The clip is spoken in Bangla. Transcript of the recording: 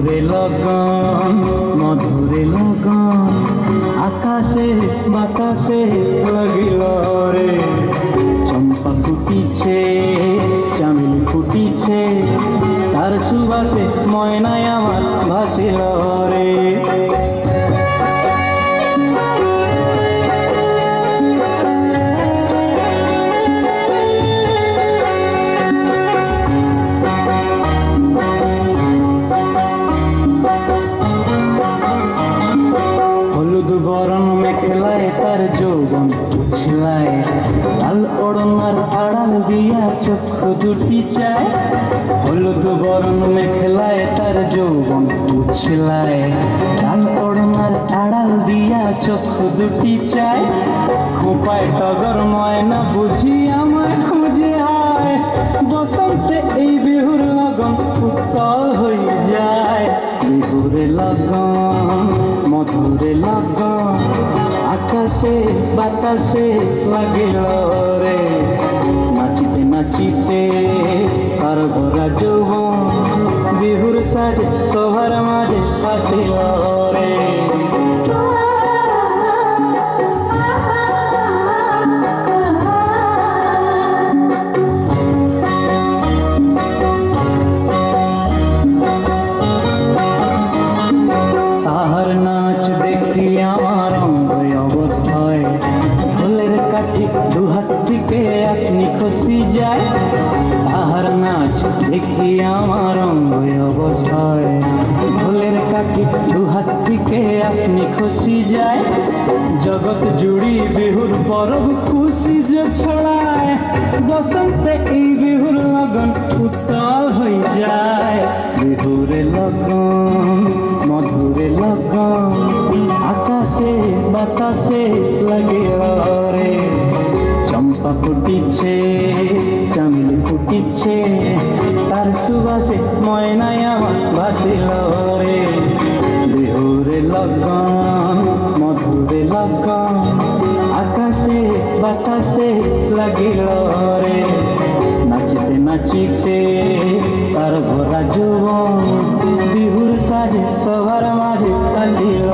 বিহুরে লগন মধুরে লগন আকাশে বাতাসে লাগিল রে। চম্পা ফুটিছে চামেলি ফুটিছে তার সুবাসে ময়নায় আমার ভাসিল রে। হলুদ বরণ মেখলায় তার যৌবন উছলায়, লাল ওড়নার আড়াল দিয়া চক্ষু দুটি চায়। হলুদ বরণ মেখলায় তার যৌবন উছলায়, লাল ওড়নার আড়াল দিয়া চক্ষু দুটি চায়। খোঁপায় টগর ময়না বুঝি আমায় খুঁজে আয়, বসন্তে এই বিহুর লগন উত্তল হয়ে যায়। বিহুরে লগন মধুরে লগন আকাশে বাতাসে লাগিল রে। নাচিতে নাচিতে তার ভরা যৌবন বিহুর সাজে সবার মাঝে আসিল রে। তাহার নাচ দেখি আমার অঙ্গ অবস্থায়, ঢোলের কাঠি দুহাত থেকে আপনি খসি যায়। তাহার নাচ দেখি আমার অঙ্গ অবস্থায়, ঢোলের কাঠি দুহাত থেকে আপনি খসি যায়। জগৎ জুড়ি বিহুর পরব খুশি যে ছড়ায়, বসন্তে এই বিহুর লগন উত্তাল হয়ে যায়। বিহুরে লগন মধুরে লগন আকাশে বাতাসে লাগিল রে। চম্পা ফুটিছে চামেলি ফুটিছে তার সুবাসে ময়নায় আমার ভাসিল রে। বিহুরে লগন মধুরে লগন আকাশে বাতাসে লাগিল রে। নাচিতে নাচিতে তার ভরা যৌবন বিহুর সাজে সবার মাঝে আসিল।